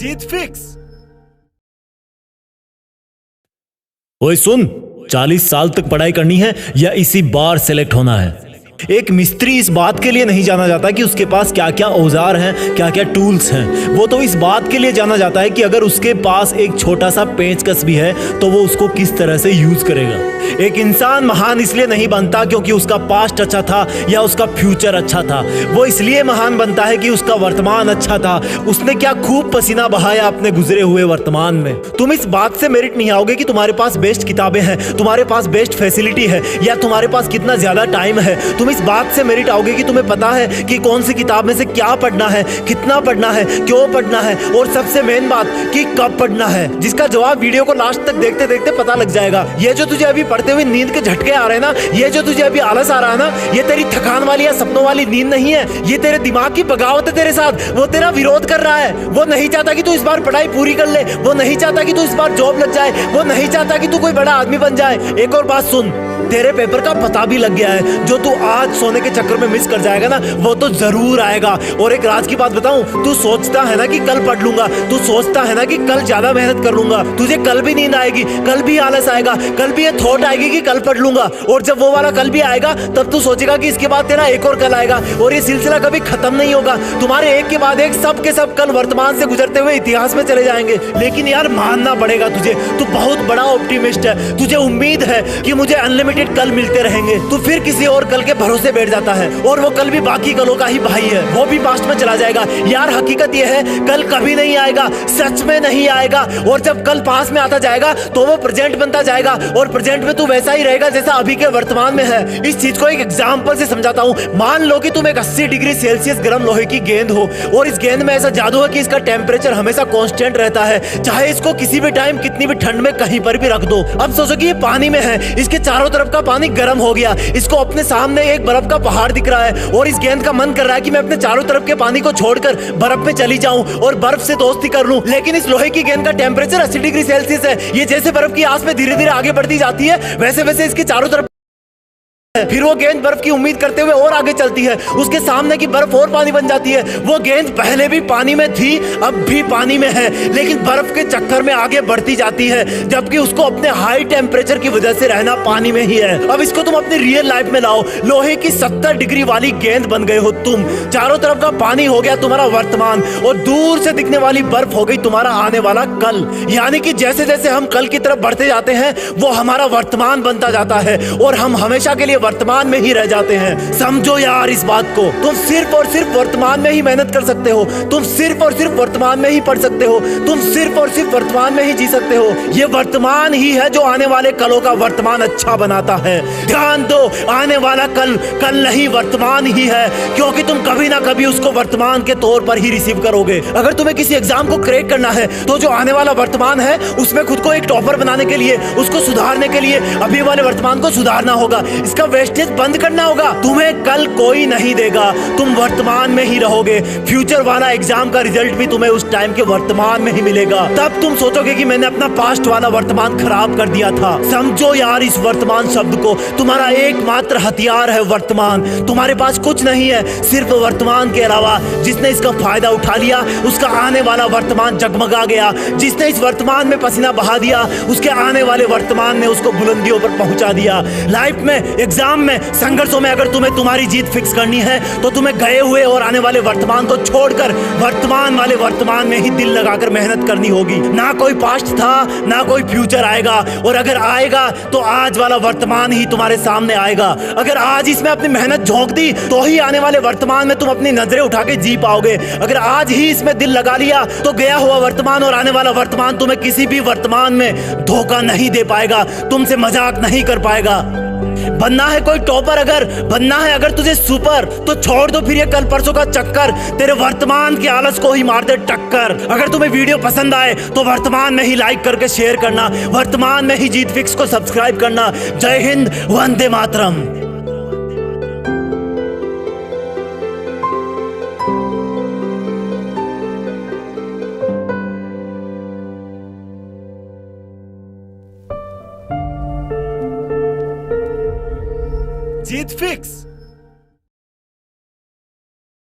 जीत fix. ओए सुन, 40 साल तक पढ़ाई करनी है या इसी बार सेलेक्ट होना है। एक मिस्त्री इस बात के लिए नहीं जाना जाता कि उसके पास क्या क्या औजार हैं, क्या क्या टूल्स हैं। वो तो इस बात के लिए जाना जाता है कि अगर उसके पास एक छोटा सा पेंचकस भी है तो वो उसको किस तरह से यूज करेगा। एक इंसान महान इसलिए नहीं बनता क्योंकि उसका पास्ट अच्छा था या उसका फ्यूचर अच्छा था। वो इसलिए महान बनता है कि उसका वर्तमान अच्छा था, उसने क्या खूब पसीना बहाया अपने गुजरे हुए वर्तमान में। तुम इस बात से मेरिट नहीं आओगे कि तुम्हारे पास बेस्ट किताबें हैं, तुम्हारे पास बेस्ट फैसिलिटी है या तुम्हारे पास कितना ज्यादा टाइम है। तुम इस बात से मेरिट आओगे कि तुम्हें पता है कि कौन सी किताब में से क्या पढ़ना है, कितना पढ़ना है, क्यों पढ़ना है और सबसे मेन बात कि कब पढ़ना है, जिसका जवाब वीडियो को लास्ट तक देखते देखते पता लग जाएगा। ये जो तुझे अभी पढ़ते हुए नींद के झटके आ रहे हैं ना, ये जो तुझे अभी आलस आ रहा है ना, ये तेरी थकान वाली या सपनों वाली नींद नहीं है। ये तेरे दिमाग की बगावत है तेरे साथ। वो तेरा विरोध कर रहा है। वो नहीं चाहता कि तू इस बार पढ़ाई पूरी कर ले, वो नहीं चाहता कि तू इस बार जॉब लग जाए, वो नहीं चाहता कि तू कोई बड़ा आदमी बन जाए। एक और बात सुन, तेरे पेपर का पता भी लग गया है। जो तू आज सोने के चक्कर में मिस कर जाएगा ना, वो तो जरूर आएगा। और एक राज की बात बताऊं, तू सोचता है ना कि कल पढ़ लूंगा, तू सोचता है ना कि कल ज्यादा मेहनत कर लूंगा, तुझे कल भी नींद आएगी, कल भी आलस आएगा, कल भी ये थॉट आएगी कि कल पढ़ लूंगा। और जब वो वाला कल भी आएगा तब तू सोचेगा कि इसके बाद तेरा एक और कल आएगा और ये सिलसिला कभी खत्म नहीं होगा। तुम्हारे एक के बाद एक सब के सब कल वर्तमान से गुजरते हुए इतिहास में चले जाएंगे। लेकिन यार मानना पड़ेगा तुझे, तू बहुत बड़ा ऑप्टिमिस्ट है। तुझे उम्मीद है कि मुझे अनलिमिटेड कल मिलते रहेंगे। तू फिर किसी और कल के भरोसे बैठ जाता है और वो कल भी बाकी कलों का ही भाई है, वो भी पास्ट में चला जाएगा। यार हकीकत ये है, कल कभी नहीं आएगा, सच में नहीं आएगा। और जब कल पास में आता जाएगा तो वो प्रेजेंट बनता जाएगा और प्रेजेंट में तू वैसा ही रहेगा जैसा अभी के वर्तमान में है। इस चीज को एक एग्जांपल से समझाता हूँ। मान लो कि तुम एक 80 डिग्री सेल्सियस गर्म लोहे की गेंद हो और इस गेंद में ऐसा जादू है कि इसका टेम्परेचर हमेशा कांस्टेंट रहता है, चाहे इसको किसी भी टाइम कितनी भी ठंड में कहीं पर भी रख दो। अब सोचो कि ये पानी में है, इसके चारों तरफ का पानी गर्म हो गया, इसको अपने सामने एक बर्फ का पहाड़ दिख रहा है और इस गेंद का मन कर रहा है कि मैं अपने चारों तरफ के पानी को छोड़कर बर्फ में चली जाऊं और बर्फ से दोस्ती कर लूं। लेकिन इस लोहे की गेंद का टेम्परेचर 80 डिग्री सेल्सियस है। ये जैसे बर्फ की आस में धीरे धीरे आगे बढ़ती जाती है, वैसे वैसे इसके चारों तरफ फिर वो गेंद बर्फ की उम्मीद करते हुए और आगे चलती है, उसके सामने की बर्फ और पानी बन जाती है। वो गेंद पहले भी पानी में थी, अब भी पानी में है, लेकिन बर्फ के चक्कर में आगे बढ़ती जाती है, जबकि उसको अपने हाई टेम्परेचर की वजह से रहना पानी में ही है। अब इसको तुम अपनी रियल लाइफ में लाओ। लोहे की 70 डिग्री वाली गेंद बन गए हो तुम। चारों तरफ का पानी हो गया तुम्हारा वर्तमान और दूर से दिखने वाली बर्फ हो गई तुम्हारा आने वाला कल। यानी कि जैसे जैसे हम कल की तरफ बढ़ते जाते हैं वो हमारा वर्तमान बनता जाता है और हम हमेशा के लिए वर्तमान में ही रह जाते हैं। समझो यार इस बात को। तुम सिर्फ और सिर्फ वर्तमान में ही मेहनत कर सकते हो, तुम सिर्फ और सिर्फ वर्तमान में ही पढ़ सकते हो, तुम सिर्फ और सिर्फ वर्तमान में ही जी सकते हो। ये वर्तमान ही है जो आने वाले कलों का वर्तमान अच्छा बनाता है। ध्यान दो, आने वाला कल कल नहीं वर्तमान ही है, क्योंकि तुम कभी ना कभी उसको वर्तमान के तौर पर ही रिसीव करोगे। अगर तुम्हें किसी एग्जाम को क्रैक करना है तो जो आने वाला वर्तमान है उसमें खुद को एक टॉपर बनाने के लिए, उसको सुधारने के लिए अभी वाले वर्तमान को सुधारना होगा, इसका वेस्टेज बंद करना होगा। तुम्हें कल कोई नहीं देगा, तुम वर्तमान में ही रहोगे। फ्यूचर वाला एग्जाम का रिजल्ट भी तुम्हें उस टाइम के वर्तमान में ही मिलेगा। तब तुम सोचोगे कि मैंने अपना पास्ट वाला वर्तमान खराब कर दिया था। समझो यार इस वर्तमान शब्द को, तुम्हारा एकमात्र हथियार है वर्तमान। तुम्हारे पास कुछ नहीं है सिर्फ वर्तमान के अलावा। जिसने इसका फायदा उठा लिया उसका आने वाला वर्तमान जगमगा गया। जिसने इस वर्तमान में पसीना बहा दिया उसके आने वाले वर्तमान ने उसको बुलंदियों पर पहुंचा दिया। लाइफ में, एग्जाम में, संघर्षों में अगर तुम्हें तुम्हारी जीत फिक्स करनी है तो तुम्हें गए हुए और आने वाले वर्तमान को छोड़कर वर्तमान वाले वर्तमान में ही दिल लगाकर मेहनत करनी होगी। ना कोई पास्ट था ना कोई फ्यूचर आएगा, और अगर आएगा तो आज वाला वर्तमान ही तुम्हारे सामने आएगा। अगर आज इसमें अपनी मेहनत झोंक दी तो ही आने वाले वर्तमान में तुम अपनी नजरें उठा के जी पाओगे। अगर आज ही इसमें दिल लगा लिया तो गया हुआ वर्तमान और आने वाला वर्तमान तुम्हें किसी भी वर्तमान में धोखा नहीं दे पाएगा, तुमसे मजाक नहीं कर पाएगा। बनना है कोई टॉपर, अगर बनना है अगर तुझे सुपर, तो छोड़ दो फिर ये कल परसों का चक्कर, तेरे वर्तमान के आलस को ही मार दे टक्कर। अगर तुम्हें वीडियो पसंद आए तो वर्तमान में ही लाइक करके शेयर करना, वर्तमान में ही जीत फिक्स को सब्सक्राइब करना। जय हिंद, वंदे मातरम। जीत फिक्स।